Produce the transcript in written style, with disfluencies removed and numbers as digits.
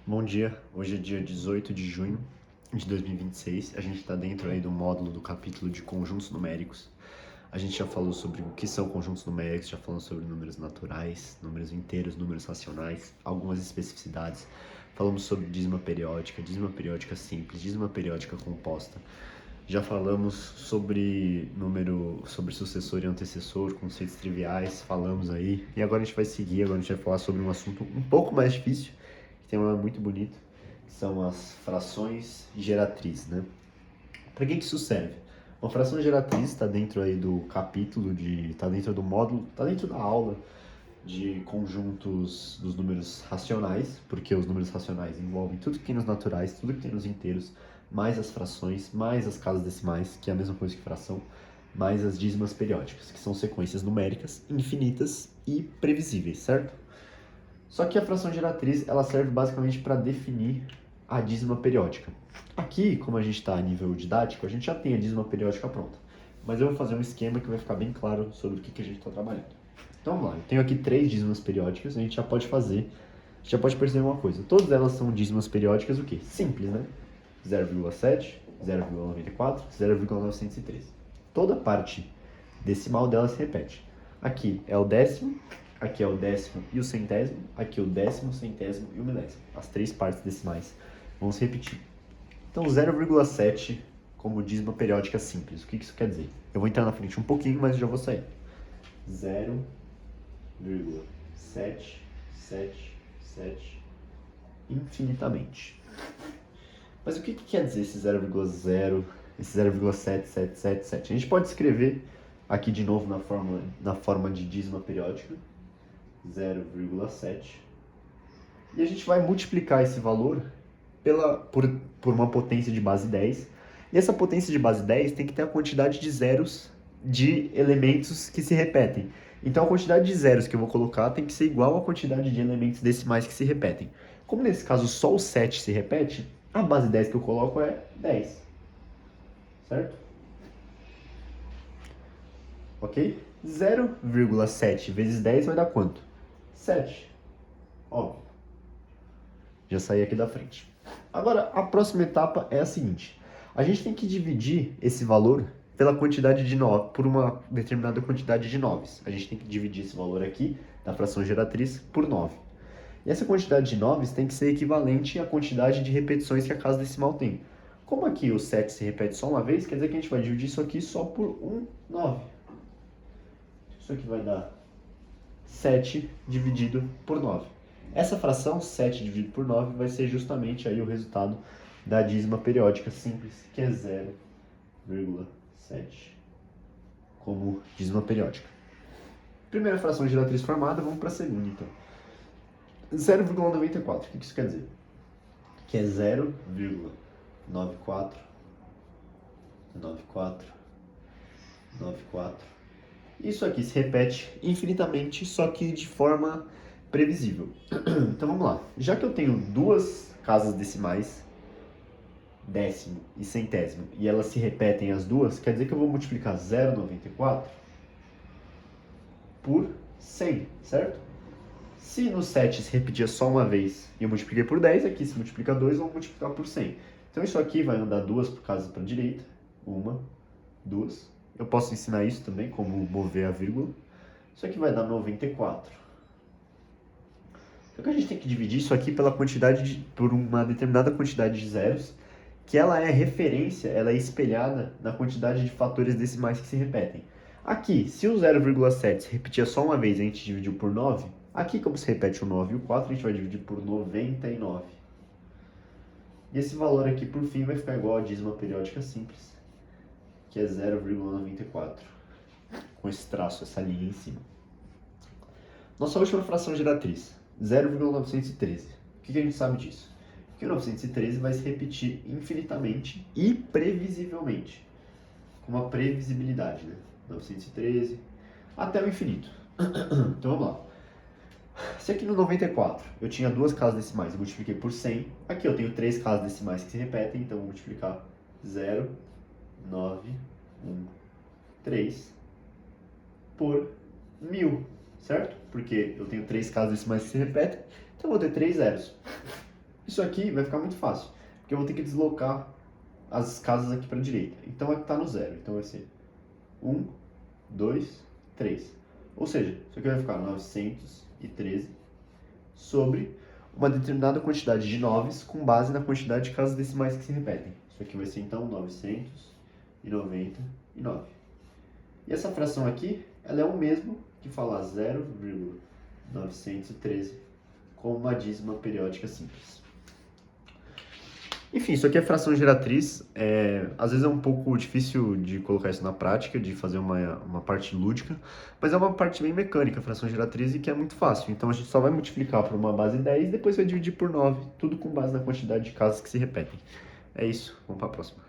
Bom dia, hoje é dia 18 de junho de 2026, a gente está dentro aí do módulo do capítulo de conjuntos numéricos. A gente já falou sobre o que são conjuntos numéricos, já falamos sobre números naturais, números inteiros, números racionais, algumas especificidades. Falamos sobre dízima periódica simples, dízima periódica composta. Já falamos sobre sobre sucessor e antecessor, conceitos triviais, falamos aí. E agora a gente vai seguir, agora a gente vai falar sobre um assunto um pouco mais difícil, que tem um nome muito bonito, que são as frações geratrizes, né? Para que isso serve? Uma fração geratriz está dentro aí do capítulo, está dentro do módulo, está dentro da aula de conjuntos dos números racionais, porque os números racionais envolvem tudo que tem nos naturais, tudo que tem nos inteiros, mais as frações, mais as casas decimais, que é a mesma coisa que fração, mais as dízimas periódicas, que são sequências numéricas infinitas e previsíveis, certo? Só que a fração geratriz, ela serve basicamente para definir a dízima periódica. Aqui, como a gente está a nível didático, a gente já tem a dízima periódica pronta. Mas eu vou fazer um esquema que vai ficar bem claro sobre o que a gente está trabalhando. Então vamos lá, eu tenho aqui 3 dízimas periódicas, a gente já pode já pode perceber uma coisa. Todas elas são dízimas periódicas o quê? Simples, né? 0,7, 0,94, 0,913. Toda parte decimal dela se repete. Aqui é o décimo, aqui é o décimo e o centésimo, aqui é o décimo, centésimo e o milésimo. As 3 partes decimais vão se repetir. Então 0,7 como dízima periódica simples. O que isso quer dizer? Eu vou entrar na frente um pouquinho, mas já vou sair. 0,777 infinitamente. Mas o que quer dizer esse 0,0, esse 0,7777? A gente pode escrever aqui de novo na forma de dízima periódica, 0,7. E a gente vai multiplicar esse valor por uma potência de base 10. E essa potência de base 10 tem que ter a quantidade de zeros de elementos que se repetem. Então a quantidade de zeros que eu vou colocar tem que ser igual à quantidade de elementos decimais que se repetem. Como nesse caso só o 7 se repete, a base 10 que eu coloco é 10. Certo? Ok? 0,7 vezes 10 vai dar quanto? 7. Óbvio. Já saí aqui da frente. Agora, a próxima etapa é a seguinte. A gente tem que dividir esse valor pela quantidade de 9, por uma determinada quantidade de 9. A gente tem que dividir esse valor aqui, da fração geratriz, por 9. E essa quantidade de 9 tem que ser equivalente à quantidade de repetições que a casa decimal tem. Como aqui o 7 se repete só uma vez, quer dizer que a gente vai dividir isso aqui só por 9. Isso aqui vai dar 7 dividido por 9. Essa fração, 7 dividido por 9, vai ser justamente aí o resultado da dízima periódica simples, que é 0,7 como dízima periódica. Primeira fração geratriz formada, vamos para a segunda então. 0,94, o que isso quer dizer? Que é 0,94, 94, 94. Isso aqui se repete infinitamente, só que de forma previsível. Então vamos lá. Já que eu tenho duas casas decimais, décimo e centésimo, e elas se repetem as duas, quer dizer que eu vou multiplicar 0,94 por 100, certo? Se no 7 se repetia só uma vez e eu multipliquei por 10, aqui se multiplica 2, eu vou multiplicar por 100. Então isso aqui vai andar duas casas para a direita, uma, duas. Eu posso ensinar isso também, como mover a vírgula. Isso aqui vai dar 94. Só que a gente tem que dividir isso aqui por uma determinada quantidade de zeros, que ela é referência, ela é espelhada na quantidade de fatores decimais que se repetem. Aqui, se o 0,7 se repetia só uma vez e a gente dividiu por 9, aqui como se repete o 9 e o 4, a gente vai dividir por 99. E esse valor aqui, por fim, vai ficar igual a dízima periódica simples, que é 0,94, com esse traço, essa linha em cima. Nossa última fração geratriz, 0,913. O que a gente sabe disso? Que o 913 vai se repetir infinitamente e previsivelmente, com uma previsibilidade, né? 913 até o infinito. Então vamos lá. Se aqui no 94 eu tinha duas casas decimais e multipliquei por 100, aqui eu tenho três casas decimais que se repetem, então eu vou multiplicar 0, 9, 1, 3 por 1000, certo? Porque eu tenho três casas decimais que se repetem, então eu vou ter 3 zeros. Isso aqui vai ficar muito fácil, porque eu vou ter que deslocar as casas aqui para a direita. Então vai estar no zero. Então vai ser 1, 2, 3. Ou seja, isso aqui vai ficar 913 sobre uma determinada quantidade de noves com base na quantidade de casas decimais que se repetem. Isso aqui vai ser então 999. E essa fração aqui, ela é o mesmo que falar 0,913 com uma dízima periódica simples. Enfim, isso aqui é fração geratriz. Às vezes é um pouco difícil de colocar isso na prática, de fazer uma parte lúdica, mas é uma parte bem mecânica, a fração geratriz, e que é muito fácil. Então a gente só vai multiplicar por uma base 10 e depois vai dividir por 9, tudo com base na quantidade de casas que se repetem. É isso, vamos para a próxima.